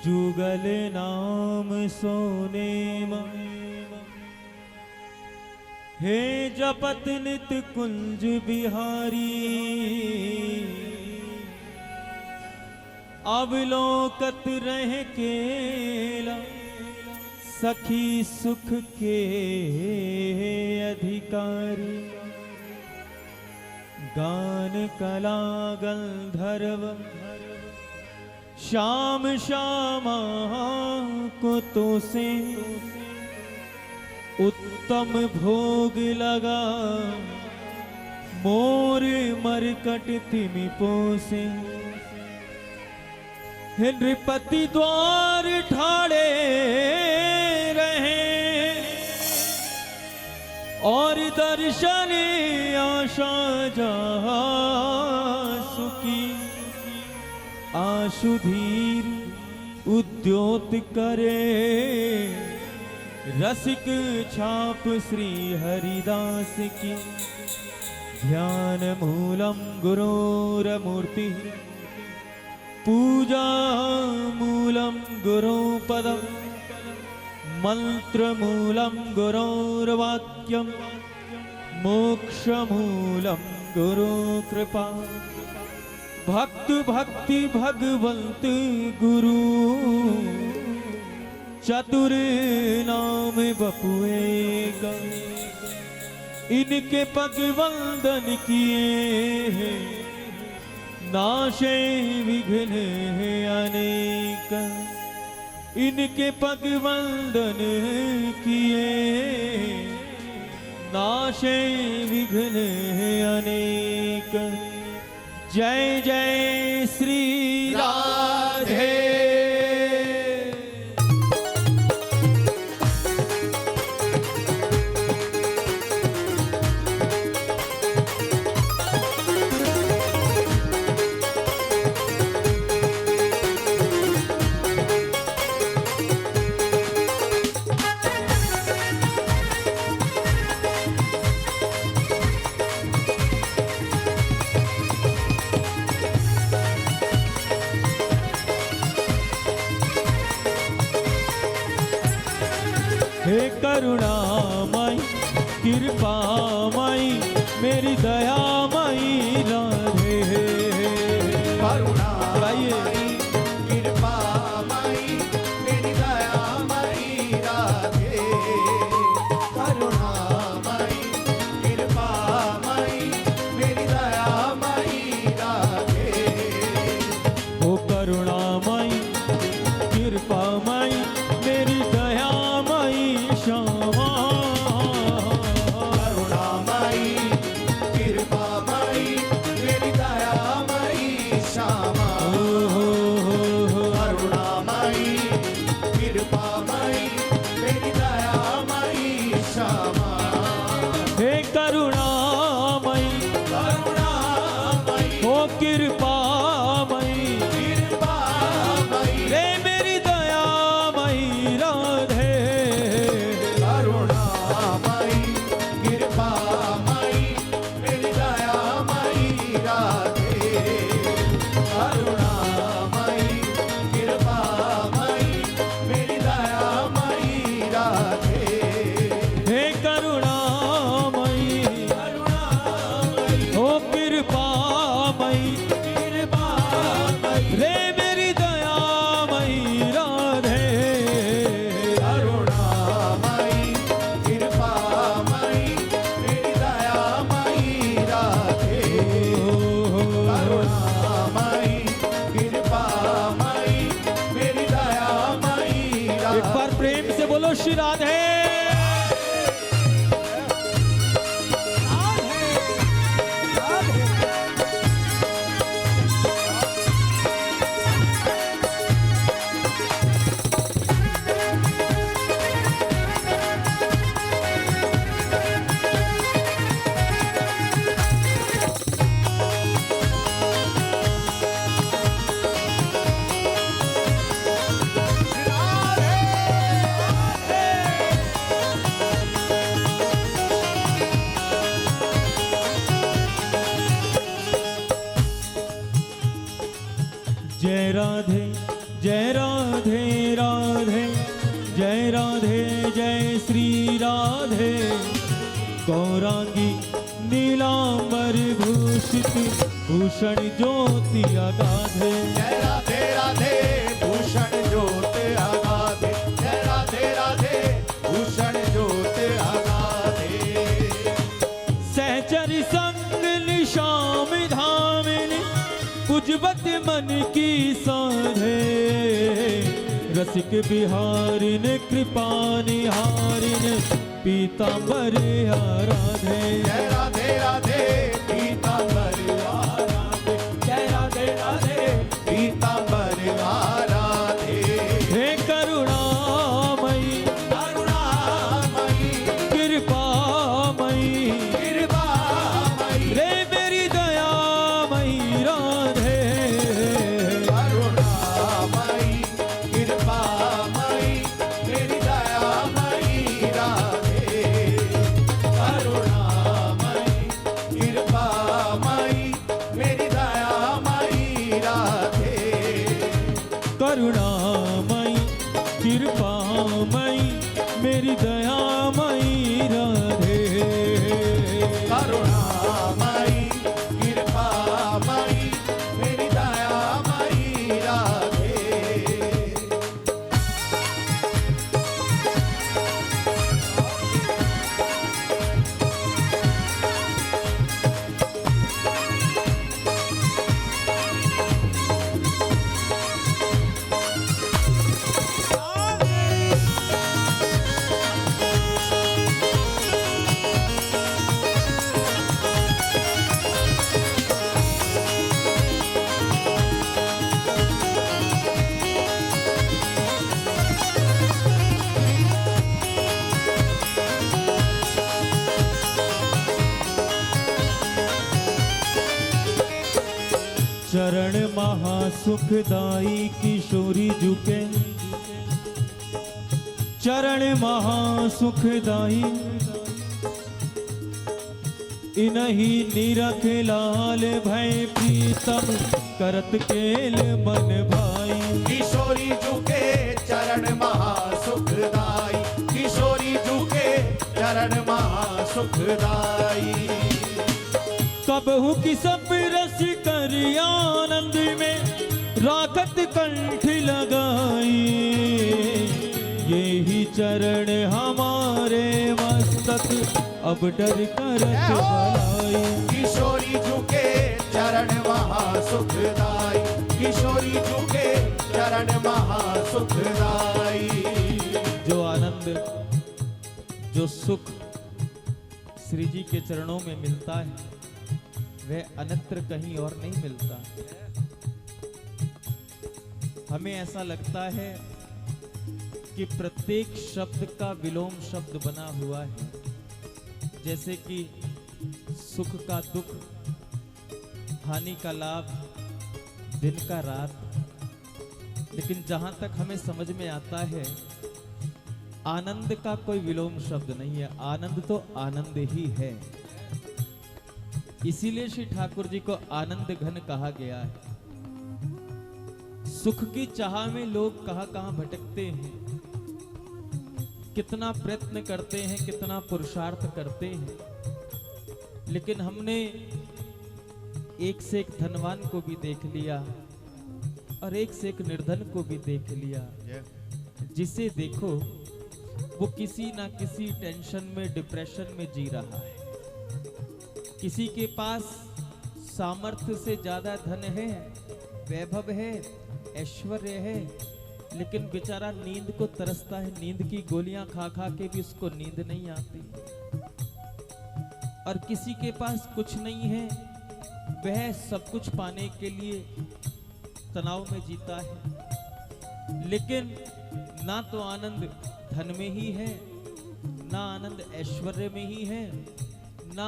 जुगल नाम सोने हे जपत नित कुंज बिहारी। अवलोकत रह केला सखी सुख के अधिकारी। गान कला गंधर्व श्याम श्यामा को तो से उत्तम भोग लगा। मोर मरकट तिमि पोसे नृपति द्वार ठाड़े रहे। और दर्शन आशा जहा सुखी। आशुधीर उद्योत करे रसिक छाप श्री हरिदास की। ध्यान मूलम गुरोरमूर्ति पूजा मूलम गुरुपदम। मंत्र मूलम गुरोर्वाक्यम मोक्ष मूलम गुरु कृपा। भक्त भक्ति भगवंत गुरु चतुर नाम बपुएगा। इनके पग वंदन किए नाशे विघ्न अनेक। इनके पग वंदन किए नाशे विघ्न अनेक। जय जय श्री राधे। हे करुणामयी कृपामयी मेरी दयामयी राधे। करुणामयी कृपामयी मेरी दयामयी राधे। करुणामयी कृपामयी मेरी दयामयी राधे। ओ करुणामयी कृपामयी मेरी दयामयी श्यामा। करुणामयी कृपामयी मेरी दयामयी श्यामा। करुणामयी कृपामयी मेरी दयामयी श्यामा। हे करुणामयी करुणामयी ओ कृपामयी कृपामयी रे मेरी दयामयी जय राधे राधे, जय राधे जय श्री राधे। गौरांगी नीलांबर भूषित भूषण ज्योति अगाधे। जय राधे राधे भूषण ज्योत अगाधे। जय राधे राधे भूषण ज्योत अगाधे। सहचर संग निशाम धामिनी पुजबत मन की साधे। रसिक बिहारिन कृपा निहारिन पीतांबर आराधे। जय राधे राधे पीतांबर आराधे। जय राधे राधे पीतांबर आराधे। हे करुणामयी करुणामयी कृपामयी कृपामयी रे मेरी दयामयी राधे। करुणामयी कृपामयी मेरी दयामयी राधे। करुणामयी कृपामयी मेरी दयामयी राधे। करुणामयी कृपामयी मेरी दयामयी राधे। करुणामयी कृपामयी मेरी दयामयी राधे। चरण महासुखदाई किशोरी झुके। चरण महासुखदाई इन्हीं निरख लाल भय प्रीतम करत केल मन भाई। किशोरी झुके चरण महासुखदाई। किशोरी झुके चरण महासुखदाई। कबहू की सब रस कर आनंद में राखत कंठ लगाई। ये ही चरण हमारे मस्तक अब डर करत भलाई। किशोरी झुके चरण महासुखदाई। किशोरी झुके चरण महासुखदाई। जो आनंद जो सुख श्री जी के चरणों में मिलता है वह अन्यत्र कहीं और नहीं मिलता। हमें ऐसा लगता है कि प्रत्येक शब्द का विलोम शब्द बना हुआ है, जैसे कि सुख का दुख, हानि का लाभ, दिन का रात। लेकिन जहां तक हमें समझ में आता है आनंद का कोई विलोम शब्द नहीं है। आनंद तो आनंद ही है। इसीलिए श्री ठाकुर जी को आनंद घन कहा गया है। सुख की चाह में लोग कहां कहां भटकते हैं, कितना प्रयत्न करते हैं, कितना पुरुषार्थ करते हैं, लेकिन हमने एक से एक धनवान को भी देख लिया और एक से एक निर्धन को भी देख लिया। जिसे देखो वो किसी ना किसी टेंशन में, डिप्रेशन में जी रहा है। किसी के पास सामर्थ्य से ज्यादा धन है, वैभव है, ऐश्वर्य है, लेकिन बेचारा नींद को तरसता है। नींद की गोलियां खा खा के भी उसको नींद नहीं आती। और किसी के पास कुछ नहीं है, वह सब कुछ पाने के लिए तनाव में जीता है। लेकिन ना तो आनंद धन में ही है, ना आनंद ऐश्वर्य में ही है, ना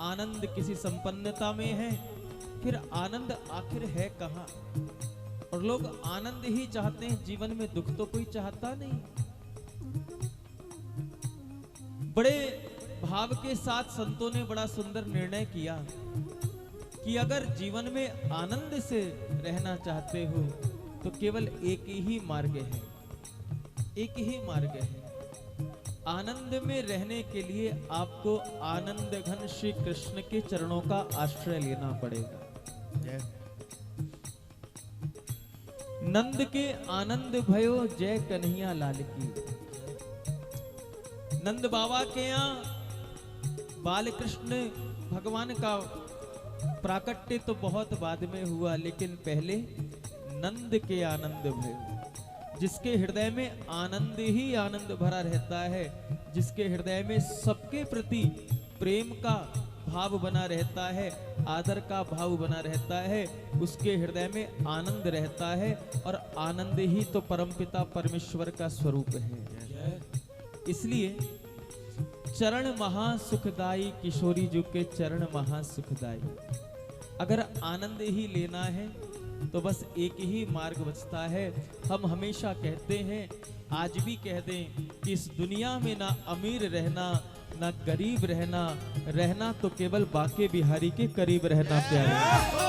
आनंद किसी संपन्नता में है। फिर आनंद आखिर है कहां? और लोग आनंद ही चाहते हैं, जीवन में दुख तो कोई चाहता नहीं। बड़े भाव के साथ संतों ने बड़ा सुंदर निर्णय किया कि अगर जीवन में आनंद से रहना चाहते हो तो केवल एक ही मार्ग है, एक ही मार्ग है। आनंद में रहने के लिए आपको आनंद घन श्री कृष्ण के चरणों का आश्रय लेना पड़ेगा। नंद के आनंद भयो जय कन्हैया लाल की। नंद बाबा के यहाँ बाल कृष्ण भगवान का प्राकट्य तो बहुत बाद में हुआ, लेकिन पहले नंद के आनंद भयो। जिसके हृदय में आनंद ही आनंद भरा रहता है, जिसके हृदय में सबके प्रति प्रेम का भाव बना रहता है, आदर का भाव बना रहता है, उसके हृदय में आनंद रहता है। और आनंद ही तो परमपिता परमेश्वर का स्वरूप है। इसलिए चरण महासुखदाई, किशोरी जी के चरण महासुखदाई। अगर आनंद ही लेना है तो बस एक ही मार्ग बचता है। हम हमेशा कहते हैं, आज भी कह दें कि इस दुनिया में ना अमीर रहना ना गरीब रहना, रहना तो केवल बाके बिहारी के करीब रहना प्यारे।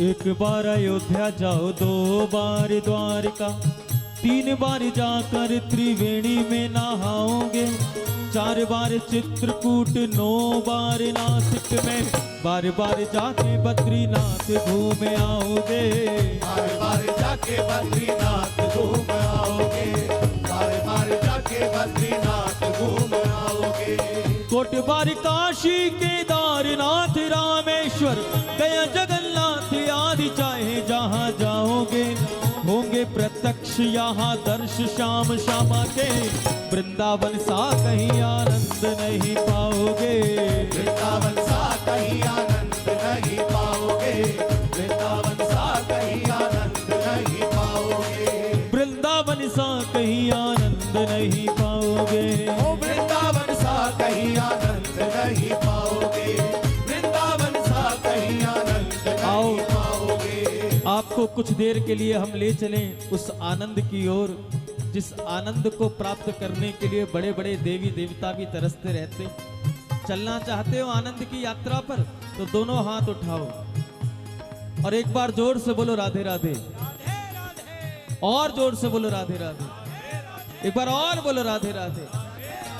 एक बार अयोध्या जाओ, 2 बार द्वारका, 3 बार जाकर त्रिवेणी में नहाओगे, 4 बार चित्रकूट, 9 बार नासिक में, बार बार जाके बद्रीनाथ घूम आओगे। बार बार जाके बद्रीनाथ घूम आओगे, बार बार जाके बद्रीनाथ घूम आओगे। कोट बार काशी केदारनाथ रामेश्वर गया जगन्नाथ आदि, चाहे जहाँ जाओगे होंगे प्रत्यक्ष यहाँ दर्श श्याम श्यामा के। वृंदावन सा कहीं आनंद नहीं पाओगे, वृंदावन सा कहीं आनंद नहीं पाओगे, वृंदावन सा कहीं आनंद नहीं पाओगे, वृंदावन सा कहीं आनंद नहीं पाओगे। ओ वृंदावन सा कहीं आनंद नहीं पाओगे, वृंदावन सा कहीं आनंद नहीं पाओगे। आपको कुछ देर के लिए हम ले चलें उस आनंद की ओर, जिस आनंद को प्राप्त करने के लिए बड़े बड़े देवी देवता भी तरसते रहते। चलना चाहते हो आनंद की यात्रा पर तो दोनों हाथ उठाओ और एक बार जोर से बोलो राधे राधे, और जोर से बोलो राधे राधे, एक बार और बोलो राधे राधे।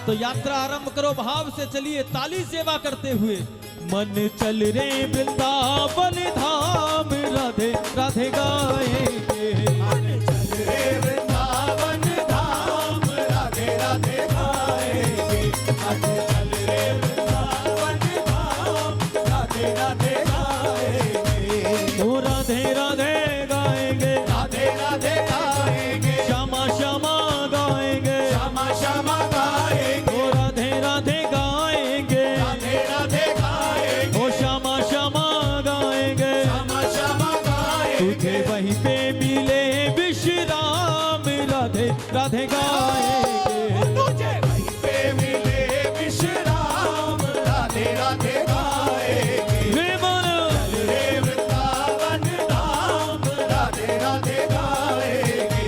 तो यात्रा आरंभ करो, भाव से चलिए, ताली सेवा करते हुए। मन चल रे वृंदावन धाम, राधे राधे गाएंगे। मन चल रे वृंदावन धाम, राधे राधे गाएंगे। मन चल रे वृंदावन धाम, राधे राधे गाएंगे। ओ राधे राधे गाएंगे, राधे राधे गाएंगे, श्यामा श्यामा गाएंगे, श्यामा श्यामा गाएंगे। ओ राधे राधे गाएंगे, राधे राधे गाएंगे, ओ श्यामा श्यामा गाएंगे। श्यामा श्यामा गाएंगे। तुझे वहीं पे मिले विश्राम, राधे राधे गाएंगे। तुझे वहीं पे मिले विश्राम, राधे राधे गाएंगे। रे बोलो चल रे वृंदावन धाम, राधे राधे गाएंगे।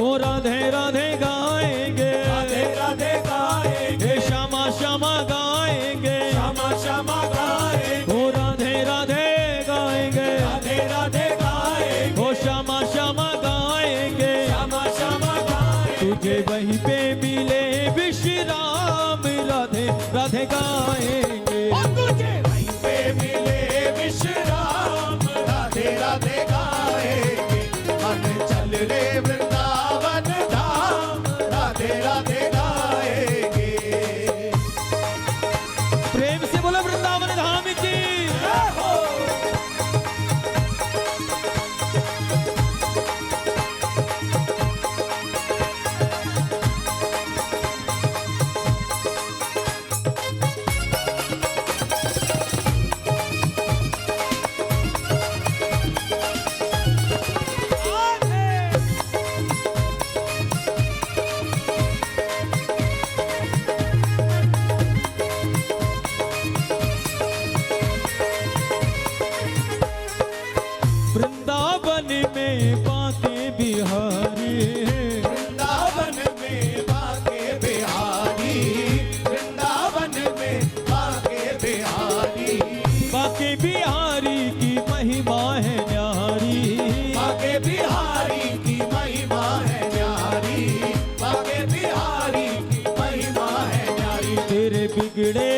ओ राधे राधे गाएंगे, राधे राधे गाएंगे, हे श्यामा श्यामा गाएंगे, श्यामा श्यामा गाएंगे। ओ राधे राधे गाएंगे, राधे राधे गाएंगे, ओ श्यामा श्यामा गाएंगे। श्यामा श्यामा गाएंगे। तुझे वहीं पे मिले विश्राम, राधे राधे गाएंगे। और तुझे वहीं पे मिले विश्राम, राधे राधे गाएंगे। मन चल रे वृंदावन धाम, राधे राधे गाएंगे। प्रेम से बोलो वृंदावन धाम की। वृंदावन में बांके बिहारी, वृंदावन में बांके बिहारी, वृंदावन में बांके बिहारी, बांके बिहारी की महिमा है न्यारी, बांके बिहारी की महिमा है न्यारी, बांके बिहारी की महिमा है न्यारी। तेरे बिगड़े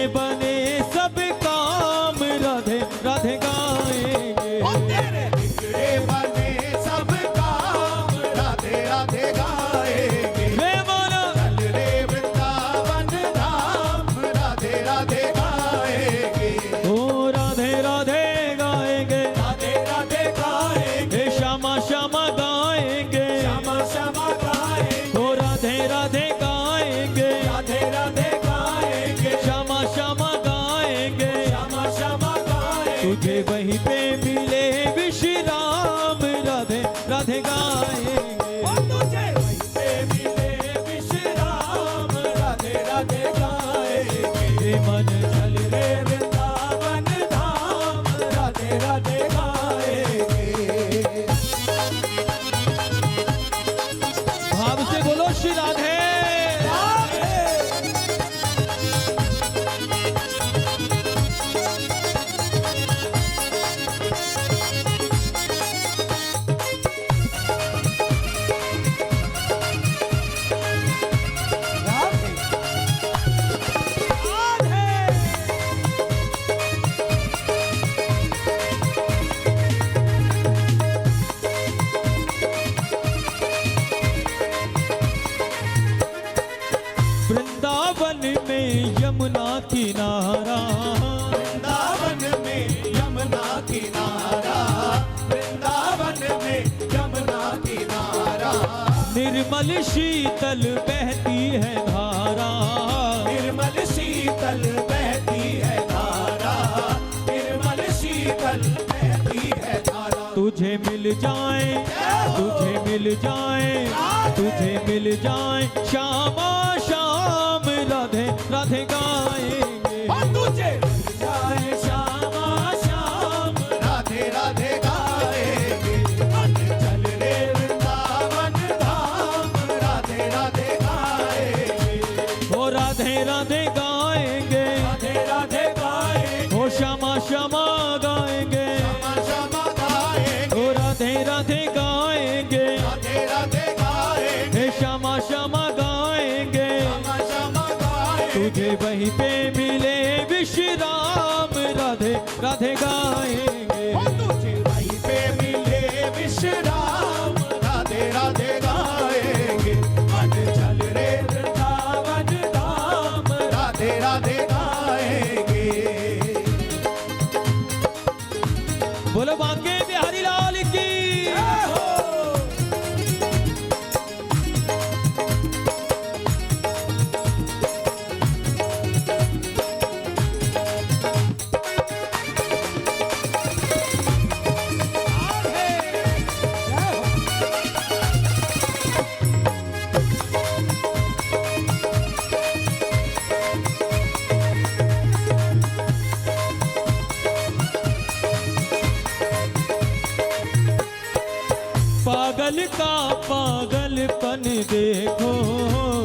बने सब काम राधे राधे गाएंगे। ओ तेरे बिगड़े बने सब काम राधे राधे गाएंगे। रे बोलो चल रे वृंदावन धाम राधे राधे गाएंगे। ओ राधे राधे गाएंगे, राधे राधे गाएंगे, हे श्यामा श्यामा गाएंगे, श्यामा श्यामा गाएंगे, ओ राधे राधे गाएंगे, राधे राधे गाएंगे, श्यामा श्यामा गाएंगे। श्यामा श्यामा गाएंगे। तुझे वहीं पे मिले विश्राम राधे राधे गाएंगे। ओ तुझे वहीं पे मिले विश्राम राधे राधे गाएंगे। हे मन चल रे वृंदावन धाम राधे राधे गाएंगे। भाव से बोलो श्री राधे। वृंदावन में यमुना किनारा, वृंदावन में यमुना किनारा, वृंदावन में यमुना किनारा, निर्मल शीतल बहती है धारा, निर्मल शीतल बहती है धारा, निर्मल शीतल बहती है धारा। तुझे मिल जाए, तुझे मिल जाए, तुझे मिल जाए श्यामा श्याम राधे राधे गाएंगे। और तुझे मिल जाए श्यामा श्याम राधे राधे गाएंगे। मन चल रे वृंदावन धाम राधे राधे गाएंगे। ओ राधे राधे गाएंगे, राधे राधे गाएंगे, ओ श्यामा श्यामा गाएंगे, श्यामा श्यामा गाएंगे, ओ राधे राधे गाएंगे, राधे राधे गाएंगे, हे श्यामा श्यामा गाएंगे। श्यामा श्यामा गाएंगे। तुझे वहीं पे मिले विश्राम राधे राधे गाएंगे। और तुझे वहीं पे मिले विश्राम राधे राधे गाएंगे। मन चल रे वृंदावन धाम राधे राधे गाएंगे। बोलो बांके बिहारी लाल की। जय हो। पागल का पागलपन देखो,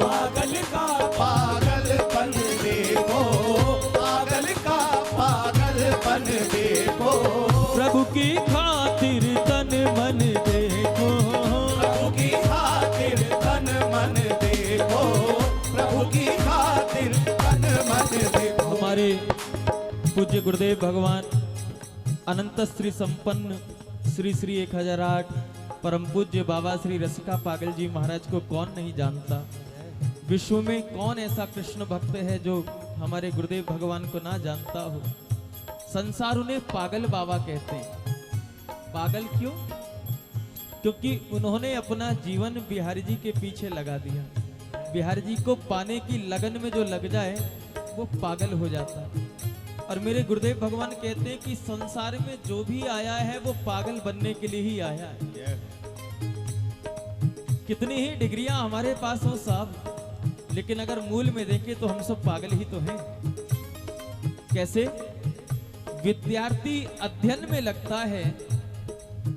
पागल का पागलपन देखो, पागल का पागलपन देखो, प्रभु की खातिर तन मन देखो, प्रभु की खातिर तन मन देखो, प्रभु की खातिर तन मन देखो। हमारे पूज्य गुरुदेव भगवान अनंत श्री संपन्न श्री श्री 1008 परम पूज्य बाबा श्री रसिका पागल जी महाराज को कौन नहीं जानता। विश्व में कौन ऐसा कृष्ण भक्त है जो हमारे गुरुदेव भगवान को ना जानता हो। संसार उन्हें पागल बाबा कहते हैं। पागल क्यों? क्योंकि उन्होंने अपना जीवन बिहारी जी के पीछे लगा दिया। बिहारी जी को पाने की लगन में जो लग जाए वो पागल हो जाता है। और मेरे गुरुदेव भगवान कहते हैं कि संसार में जो भी आया है वो पागल बनने के लिए ही आया है। कितनी ही डिग्रियां हमारे पास हो साहब, लेकिन अगर मूल में देखें तो हम सब पागल ही तो हैं। कैसे? विद्यार्थी अध्ययन में लगता है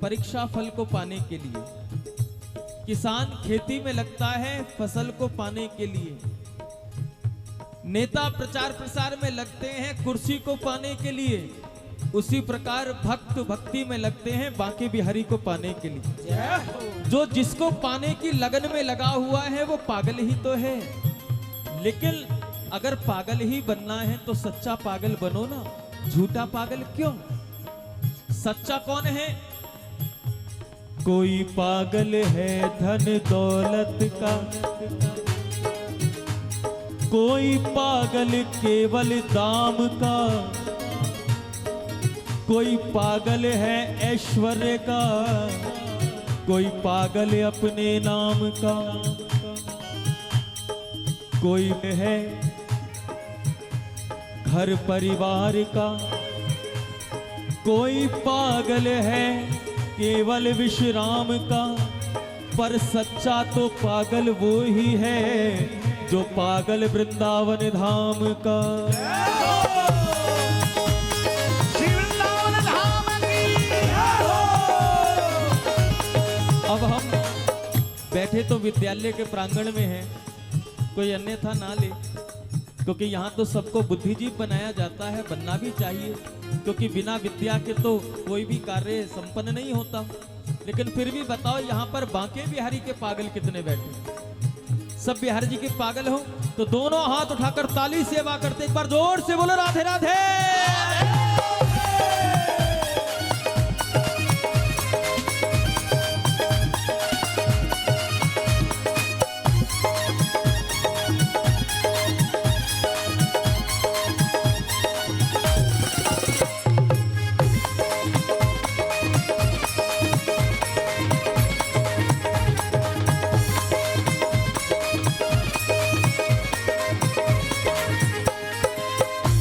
परीक्षा फल को पाने के लिए, किसान खेती में लगता है फसल को पाने के लिए, नेता प्रचार प्रसार में लगते हैं कुर्सी को पाने के लिए, उसी प्रकार भक्त भक्ति में लगते हैं बांके बिहारी को पाने के लिए। जो जिसको पाने की लगन में लगा हुआ है वो पागल ही तो है। लेकिन अगर पागल ही बनना है तो सच्चा पागल बनो ना, झूठा पागल क्यों? सच्चा कौन है? कोई पागल है धन दौलत का, कोई पागल केवल दाम का, कोई पागल है ऐश्वर्य का, कोई पागल अपने नाम का, कोई है घर परिवार का, कोई पागल है केवल विश्राम का। पर सच्चा तो पागल वो ही है जो पागल वृंदावन धाम का। अब हम बैठे तो विद्यालय के प्रांगण में हैं, कोई अन्यथा ना ले, क्योंकि यहाँ तो सबको बुद्धिजीवी बनाया जाता है, बनना भी चाहिए, क्योंकि बिना विद्या के तो कोई भी कार्य संपन्न नहीं होता। लेकिन फिर भी बताओ, यहाँ पर बांके बिहारी के पागल कितने बैठे? सब बिहारी जी के पागल हो तो दोनों हाथ उठाकर ताली सेवा करते एक बार जोर से बोलो राधे राधे।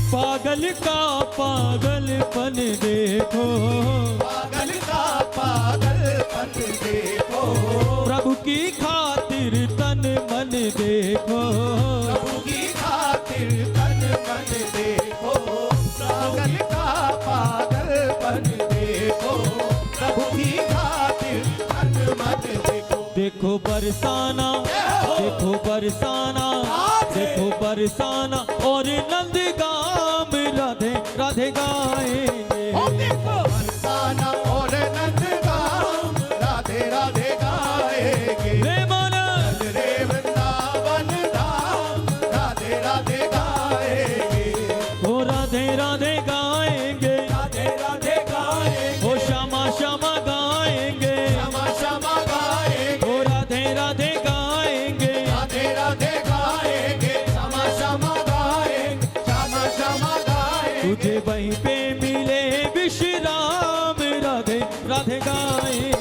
पागल का पागलपन देखो, पागल का पागलपन देखो, प्रभु की खातिर तन मन देखो, प्रभु की खातिर तन मन देखो, पागल का पागलपन देखो, प्रभु की खातिर तन मन देखो। देखो बरसाना, देखो बरसाना, देखो बरसाना और नंदगाम राधे राधे गाएंगे। बरसाना और नंदगाम राधे राधे गाएंगे। रे माना रे वृंदावन धाम राधे राधे गाएंगे। ओ राधे राधे गाएंगे, राधे राधे गाएंगे। ओ श्यामा श्यामा गाएंगे, श्यामा श्यामा गाएंगे। ओ राधे राधे गाएंगे, राधे राधे गाएंगे। श्यामा श्यामा गाएंगे। श्यामा श्यामा गाएंगे। तुझे वहीं पे मिले विश्राम राधे राधे गाएंगे।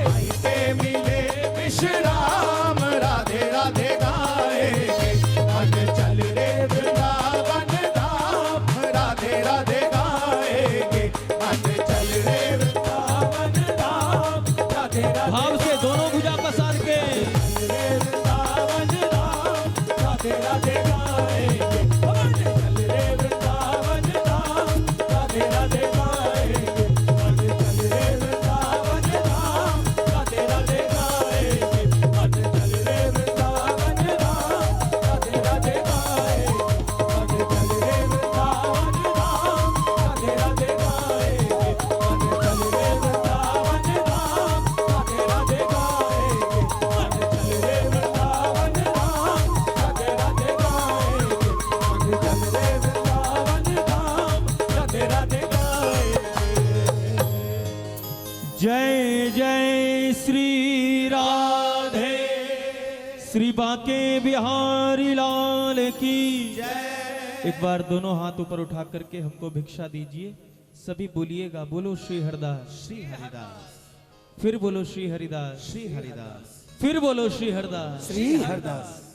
वहीं पे मिले विश्राम राधे राधे गाएंगे। मन चल रे वृंदावन धाम राधे राधे गाएंगे। मन चल रे वृंदावन धाम राधे राधे। भाव से दोनों भुजा पसार के रे वृंदावन धाम राधे राधे गाएंगे। मन चल रे वृंदावन धाम राधे राधे गाएंगे। मन चल रे वृंदावन धाम राधे राधे गाएंगे। मन चल रे वृंदावन धाम राधे राधे गाएंगे। मन चल रे वृंदावन धाम राधे राधे गाएंगे। मन चल रे वृंदावन धाम राधे राधे गाएंगे। मन चल रे वृंदावन धाम राधे राधे गाएंगे। मन चल रे वृंदावन धाम राधे राधे गाएंगे। जय जय श्री राधे, श्री बांके बिहारी लाल की जय। एक बार दोनों हाथ ऊपर उठा करके हमको भिक्षा दीजिए। सभी बोलिएगा, बोलो श्री हरिदास, श्री हरिदास, फिर बोलो श्री हरिदास, श्री हरिदास, फिर बोलो श्री हरिदास। श्री हरिदास।